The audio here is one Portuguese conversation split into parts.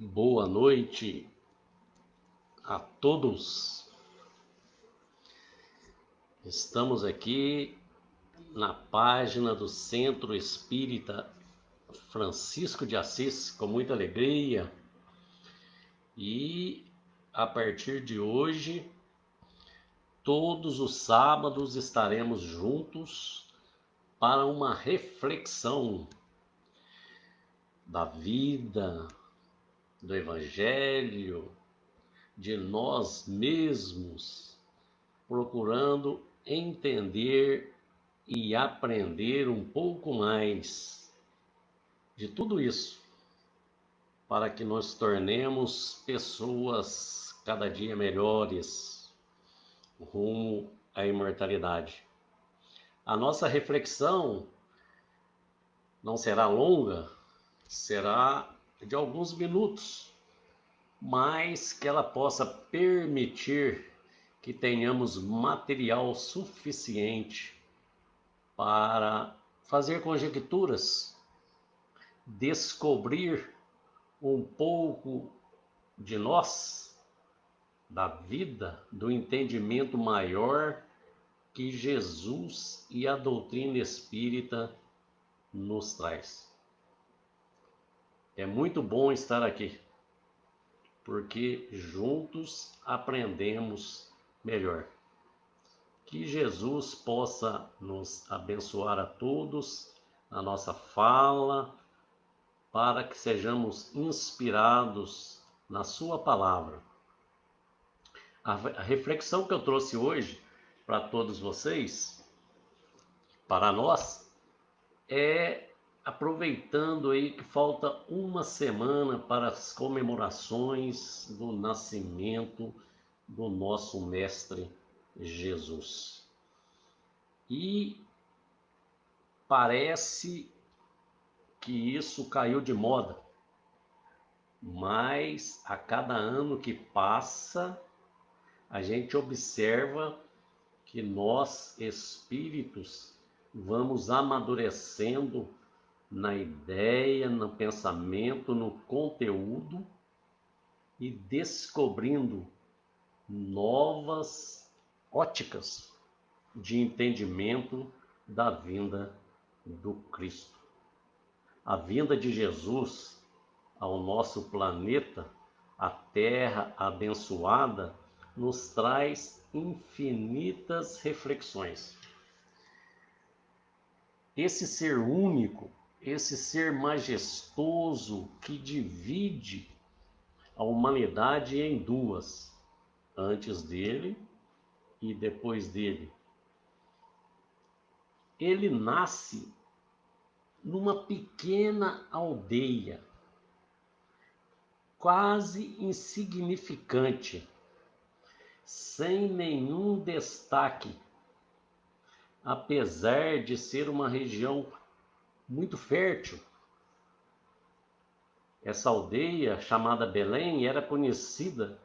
Boa noite a todos. Estamos aqui na página do Centro Espírita Francisco de Assis com muita alegria e a partir de hoje, todos os sábados estaremos juntos para uma reflexão da vida, do Evangelho, de nós mesmos, procurando entender e aprender um pouco mais de tudo isso, para que nos tornemos pessoas cada dia melhores, rumo à imortalidade. A nossa reflexão não será longa, será de alguns minutos, mas que ela possa permitir que tenhamos material suficiente para fazer conjecturas, descobrir um pouco de nós, da vida, do entendimento maior que Jesus e a doutrina espírita nos traz. É muito bom estar aqui, porque juntos aprendemos melhor. Que Jesus possa nos abençoar a todos na nossa fala, para que sejamos inspirados na sua palavra. A reflexão que eu trouxe hoje para todos vocês, para nós, é aproveitando aí que falta uma semana para as comemorações do nascimento do nosso Mestre Jesus. E parece que isso caiu de moda, mas a cada ano que passa, a gente observa que nós, espíritos, vamos amadurecendo na ideia, no pensamento, no conteúdo e descobrindo novas óticas de entendimento da vinda do Cristo. A vinda de Jesus ao nosso planeta, a Terra abençoada, nos traz infinitas reflexões. Esse ser único, esse ser majestoso que divide a humanidade em duas, antes dele e depois dele. Ele nasce numa pequena aldeia, quase insignificante, sem nenhum destaque, apesar de ser uma região muito fértil. Essa aldeia, chamada Belém, era conhecida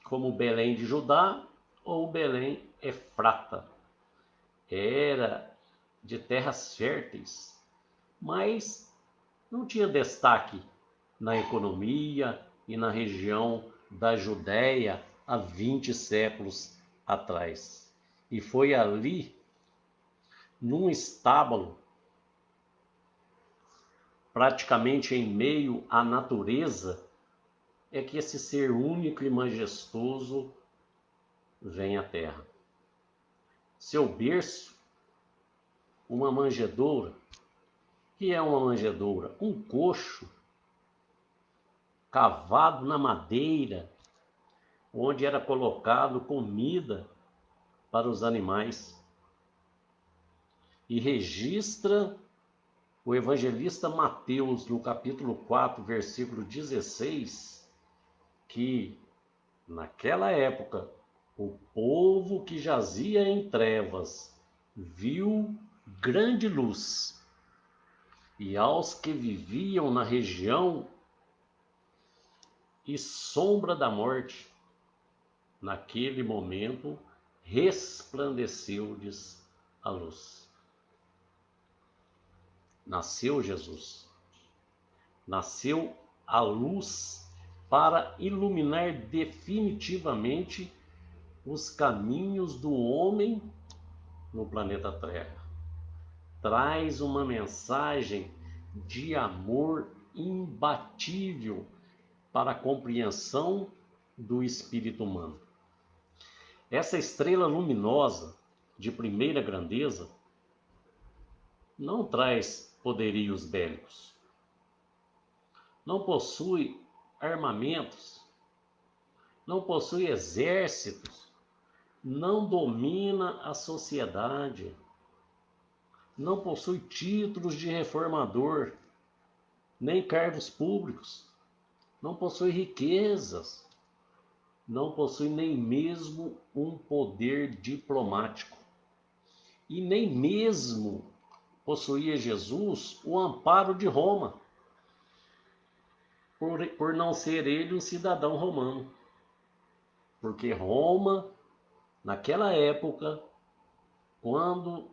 como Belém de Judá ou Belém Efrata. Era de terras férteis, mas não tinha destaque na economia e na região da Judéia há 20 séculos atrás. E foi ali, num estábulo, praticamente em meio à natureza, é que esse ser único e majestoso vem à Terra. Seu berço, uma manjedoura. O que é uma manjedoura? Um coxo cavado na madeira, onde era colocado comida para os animais. E registra o evangelista Mateus, no capítulo 4, versículo 16, que naquela época o povo que jazia em trevas viu grande luz, e aos que viviam na região e sombra da morte, naquele momento resplandeceu-lhes a luz. Nasceu Jesus. Nasceu a luz para iluminar definitivamente os caminhos do homem no planeta Terra. Traz uma mensagem de amor imbatível para a compreensão do espírito humano. Essa estrela luminosa de primeira grandeza não traz poderios bélicos, não possui armamentos, não possui exércitos, não domina a sociedade, não possui títulos de reformador, nem cargos públicos, não possui riquezas, não possui nem mesmo um poder diplomático. E nem mesmo possuía Jesus o amparo de Roma, por não ser ele um cidadão romano. Porque Roma, naquela época, quando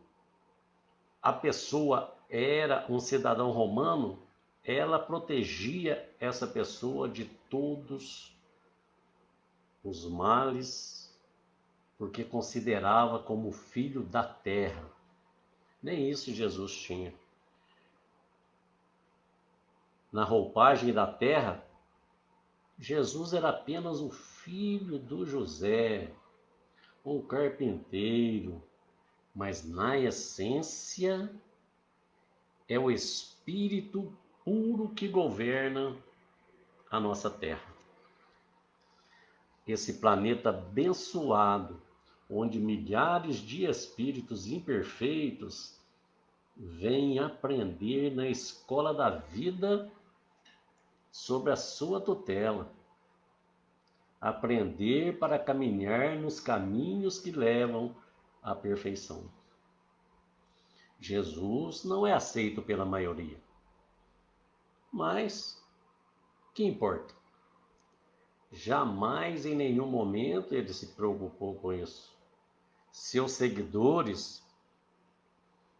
a pessoa era um cidadão romano, ela protegia essa pessoa de todos os males, porque considerava como filho da terra. Nem isso Jesus tinha. Na roupagem da terra, Jesus era apenas o filho do José, um carpinteiro, mas na essência é o Espírito puro que governa a nossa terra. Esse planeta abençoado, onde milhares de espíritos imperfeitos vêm aprender na escola da vida sobre a sua tutela. Aprender para caminhar nos caminhos que levam à perfeição. Jesus não é aceito pela maioria. Mas, que importa? Jamais em nenhum momento ele se preocupou com isso. Seus seguidores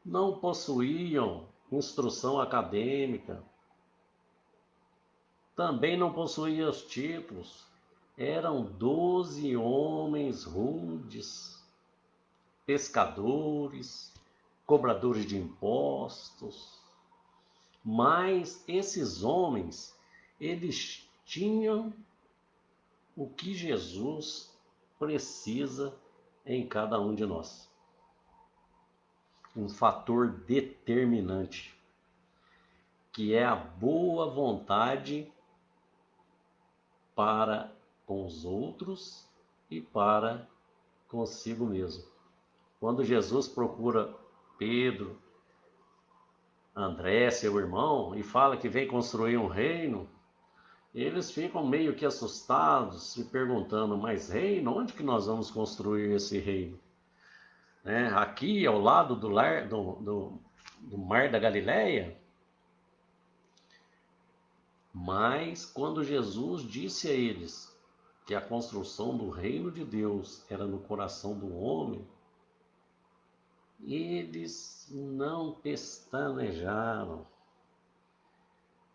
não possuíam instrução acadêmica, também não possuíam os títulos. Eram 12 homens rudes, pescadores, cobradores de impostos. Mas esses homens, eles tinham o que Jesus precisa em cada um de nós. Um fator determinante, que é a boa vontade para com os outros e para consigo mesmo. Quando Jesus procura Pedro, André, seu irmão, e fala que vem construir um reino, eles ficam meio que assustados, se perguntando, mas reino? Onde que nós vamos construir esse reino? Aqui, ao lado do Mar da Galileia? Mas quando Jesus disse a eles que a construção do reino de Deus era no coração do homem, eles não pestanejaram.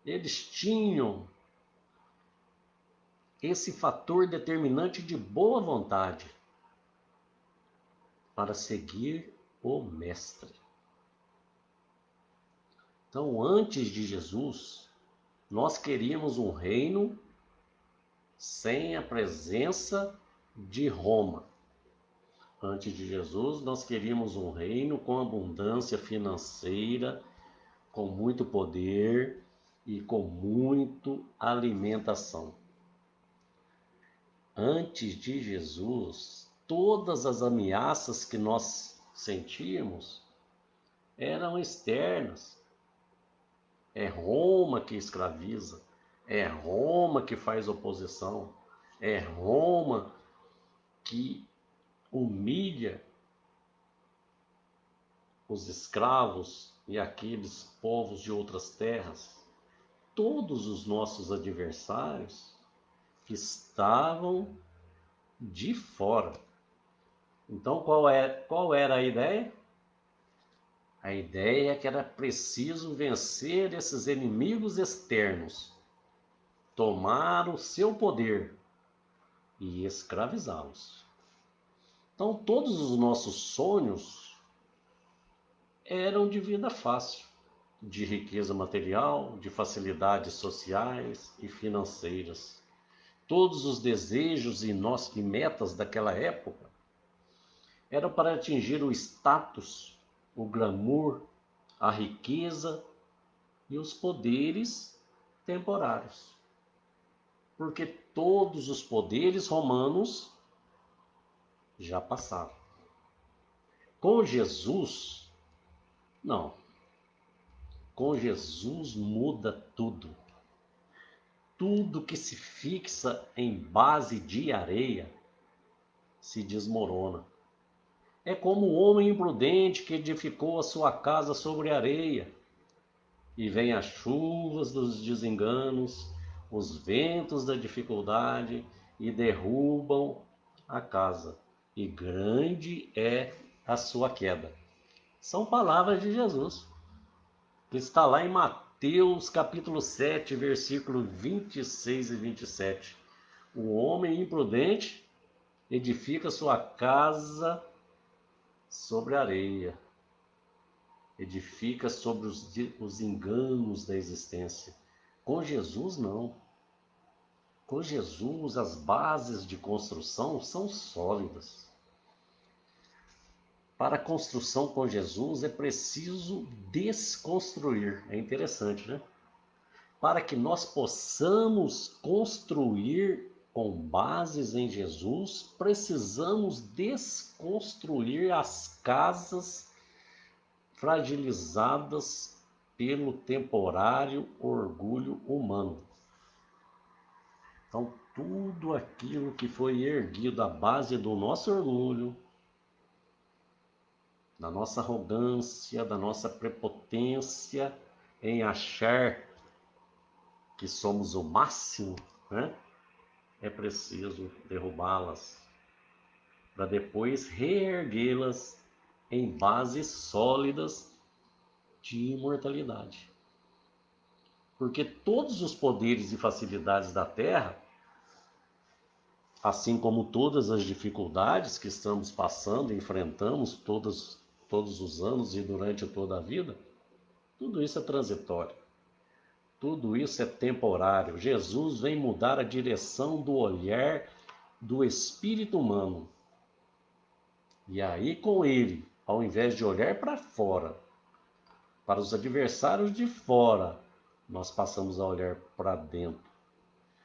Eles tinham esse fator determinante de boa vontade para seguir o Mestre. Então, antes de Jesus, nós queríamos um reino sem a presença de Roma. Antes de Jesus, nós queríamos um reino com abundância financeira, com muito poder e com muita alimentação. Antes de Jesus, todas as ameaças que nós sentíamos eram externas. É Roma que escraviza, é Roma que faz oposição, é Roma que humilha os escravos e aqueles povos de outras terras. Todos os nossos adversários estavam de fora. Então, qual era a ideia? A ideia é que era preciso vencer esses inimigos externos, tomar o seu poder e escravizá-los. Então, todos os nossos sonhos eram de vida fácil, de riqueza material, de facilidades sociais e financeiras. Todos os desejos e metas daquela época eram para atingir o status, o glamour, a riqueza e os poderes temporários. Porque todos os poderes romanos já passaram. Com Jesus, não. Com Jesus muda tudo. Tudo que se fixa em base de areia se desmorona. É como o homem imprudente que edificou a sua casa sobre areia. E vêm as chuvas dos desenganos, os ventos da dificuldade e derrubam a casa. E grande é a sua queda. São palavras de Jesus, que está lá em Mateus capítulo 7, versículo 26 e 27. O homem imprudente edifica sua casa sobre areia, edifica sobre os enganos da existência. Com Jesus, não. Com Jesus, as bases de construção são sólidas. Para a construção com Jesus é preciso desconstruir. É interessante, né? Para que nós possamos construir com bases em Jesus, precisamos desconstruir as casas fragilizadas pelo temporário orgulho humano. Então, tudo aquilo que foi erguido à base do nosso orgulho, da nossa arrogância, da nossa prepotência em achar que somos o máximo, né? É preciso derrubá-las para depois reerguê-las em bases sólidas de imortalidade. Porque todos os poderes e facilidades da Terra, assim como todas as dificuldades que estamos passando, enfrentamos todos os anos e durante toda a vida, tudo isso é transitório. Tudo isso é temporário. Jesus vem mudar a direção do olhar do espírito humano. E aí, com ele, ao invés de olhar para fora, para os adversários de fora, nós passamos a olhar para dentro.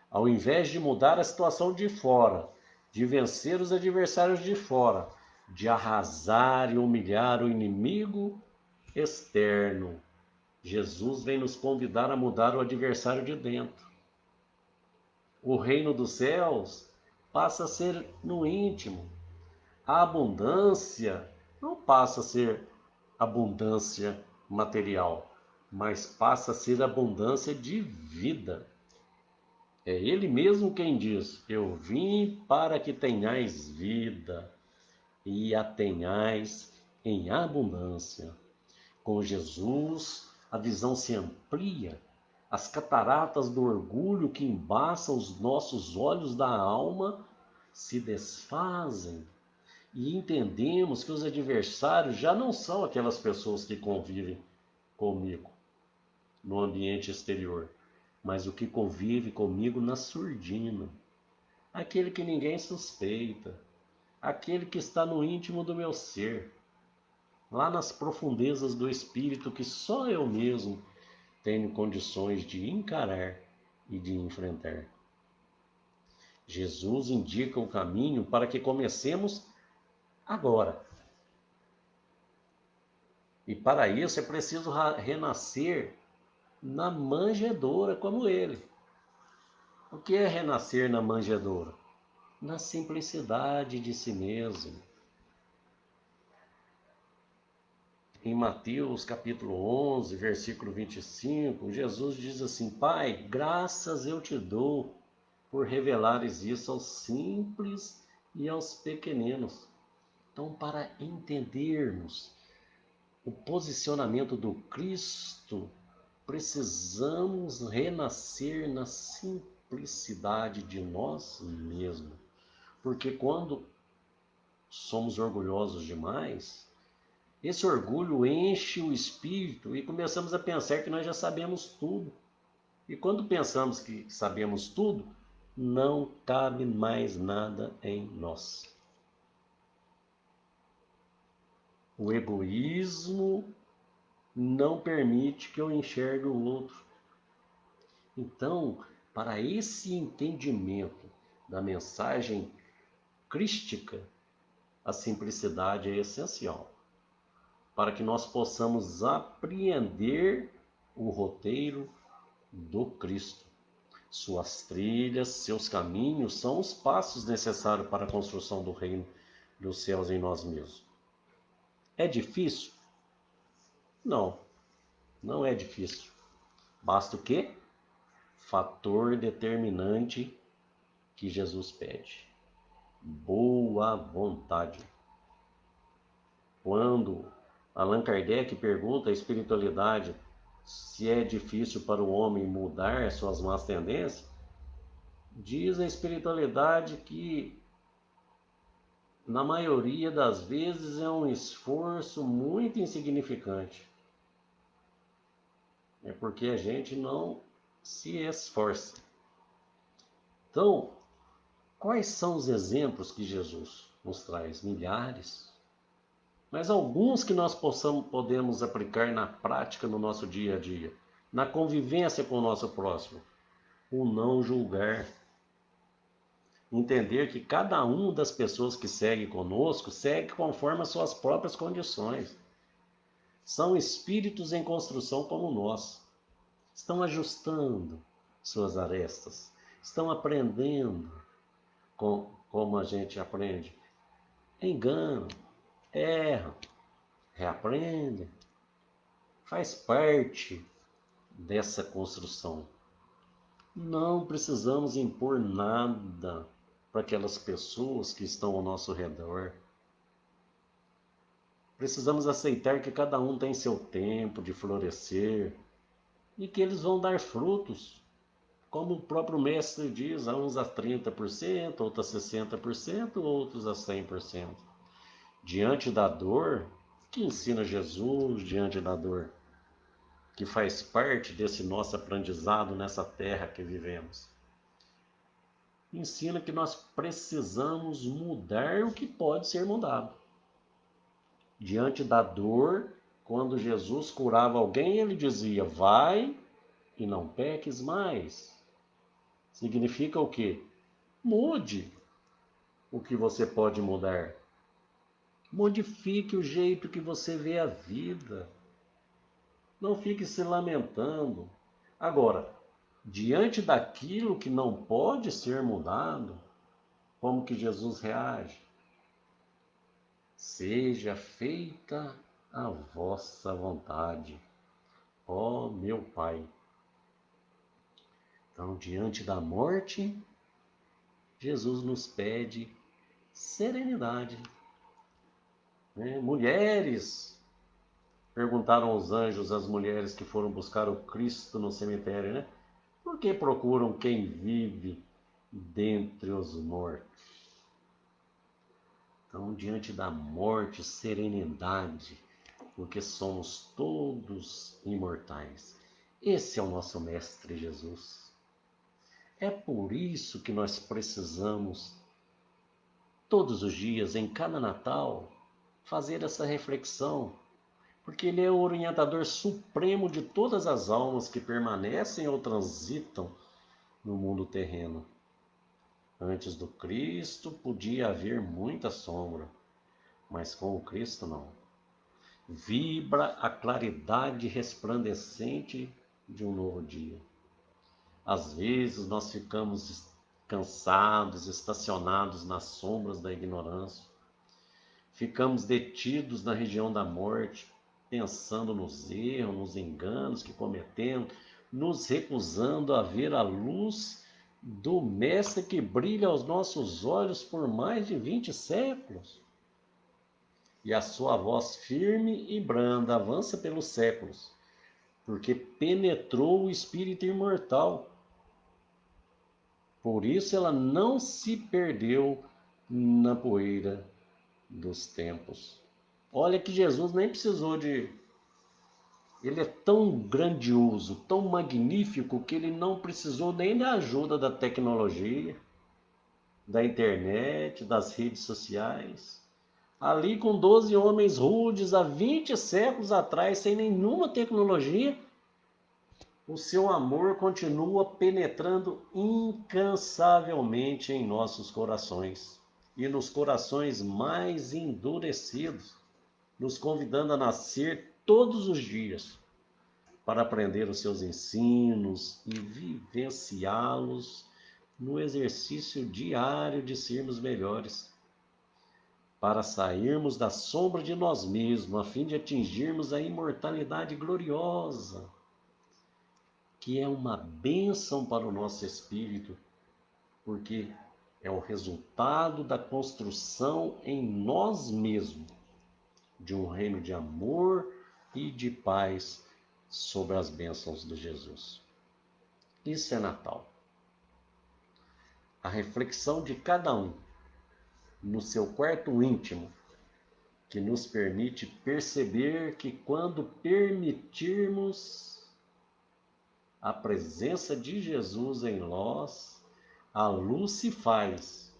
Ao invés de mudar a situação de fora, de vencer os adversários de fora, de arrasar e humilhar o inimigo externo, Jesus vem nos convidar a mudar o adversário de dentro. O reino dos céus passa a ser no íntimo. A abundância não passa a ser abundância material, mas passa a ser abundância de vida. É Ele mesmo quem diz: eu vim para que tenhais vida e a tenhais em abundância. Com Jesus, a visão se amplia, as cataratas do orgulho que embaçam os nossos olhos da alma se desfazem e entendemos que os adversários já não são aquelas pessoas que convivem comigo no ambiente exterior, mas o que convive comigo na surdina, aquele que ninguém suspeita, aquele que está no íntimo do meu ser, lá nas profundezas do espírito que só eu mesmo tenho condições de encarar e de enfrentar. Jesus indica o caminho para que comecemos agora. E para isso é preciso renascer na manjedoura como ele. O que é renascer na manjedoura? Na simplicidade de si mesmo. Em Mateus capítulo 11, versículo 25, Jesus diz assim: Pai, graças eu te dou por revelares isso aos simples e aos pequeninos. Então, para entendermos o posicionamento do Cristo, precisamos renascer na simplicidade de nós mesmos. Porque quando somos orgulhosos demais, esse orgulho enche o espírito e começamos a pensar que nós já sabemos tudo. E quando pensamos que sabemos tudo, não cabe mais nada em nós. O egoísmo não permite que eu enxergue o outro. Então, para esse entendimento da mensagem crística, a simplicidade é essencial, para que nós possamos apreender o roteiro do Cristo. Suas trilhas, seus caminhos são os passos necessários para a construção do reino dos céus em nós mesmos. É difícil? Não, não é difícil. Basta o quê? Fator determinante que Jesus pede: boa vontade. Quando Allan Kardec pergunta à espiritualidade se é difícil para o homem mudar suas más tendências, diz a espiritualidade que, na maioria das vezes, é um esforço muito insignificante. É porque a gente não se esforça. Então, quais são os exemplos que Jesus nos traz? Milhares. Mas alguns que nós podemos aplicar na prática no nosso dia a dia, na convivência com o nosso próximo. O não julgar. Entender que cada uma das pessoas que segue conosco, segue conforme as suas próprias condições. São espíritos em construção como nós. Estão ajustando suas arestas. Estão aprendendo como a gente aprende. Enganam, erram, reaprendem. Faz parte dessa construção. Não precisamos impor nada para aquelas pessoas que estão ao nosso redor. Precisamos aceitar que cada um tem seu tempo de florescer e que eles vão dar frutos, como o próprio mestre diz, uns a 30%, outros a 60%, outros a 100%. Diante da dor, que ensina Jesus diante da dor, que faz parte desse nosso aprendizado nessa terra que vivemos. Ensina que nós precisamos mudar o que pode ser mudado. Diante da dor, quando Jesus curava alguém, ele dizia: vai e não peques mais. Significa o quê? Mude o que você pode mudar. Modifique o jeito que você vê a vida. Não fique se lamentando. Agora, diante daquilo que não pode ser mudado, como que Jesus reage? Seja feita a vossa vontade, ó meu Pai. Então, diante da morte, Jesus nos pede serenidade. Mulheres, perguntaram os anjos às mulheres que foram buscar o Cristo no cemitério, por que procuram quem vive dentre os mortos? Então, diante da morte, serenidade, porque somos todos imortais. Esse é o nosso Mestre Jesus. É por isso que nós precisamos, todos os dias, em cada Natal, fazer essa reflexão, porque Ele é o orientador supremo de todas as almas que permanecem ou transitam no mundo terreno. Antes do Cristo podia haver muita sombra, mas com o Cristo não. Vibra a claridade resplandecente de um novo dia. Às vezes nós ficamos cansados, estacionados nas sombras da ignorância. Ficamos detidos na região da morte, pensando nos erros, nos enganos que cometemos, nos recusando a ver a luz do Mestre que brilha aos nossos olhos por mais de 20 séculos. e a sua voz firme e branda avança pelos séculos, porque penetrou o espírito imortal. Por isso ela não se perdeu na poeira dos tempos. Olha que Jesus nem precisou de... Ele é tão grandioso, tão magnífico, que ele não precisou nem da ajuda da tecnologia, da internet, das redes sociais. Ali com 12 homens rudes, há 20 séculos atrás, sem nenhuma tecnologia, o seu amor continua penetrando incansavelmente em nossos corações e nos corações mais endurecidos, nos convidando a nascer todos os dias para aprender os seus ensinos e vivenciá-los no exercício diário de sermos melhores, para sairmos da sombra de nós mesmos, a fim de atingirmos a imortalidade gloriosa, que é uma bênção para o nosso espírito, porque é o resultado da construção em nós mesmos de um reino de amor e de paz sobre as bênçãos de Jesus. Isso é Natal. A reflexão de cada um no seu quarto íntimo, que nos permite perceber que quando permitirmos a presença de Jesus em nós, a luz se faz,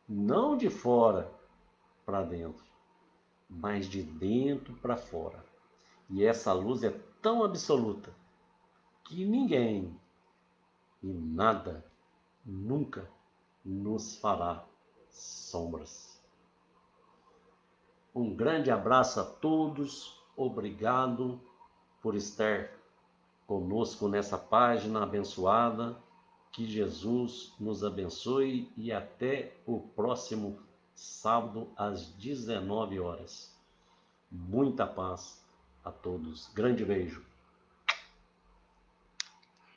não de fora para dentro, mas de dentro para fora. E essa luz é tão absoluta que ninguém e nada nunca nos fará sombras. Um grande abraço a todos, obrigado por estar conosco nessa página abençoada. Que Jesus nos abençoe e até o próximo sábado às 19 horas. Muita paz a todos. Grande beijo.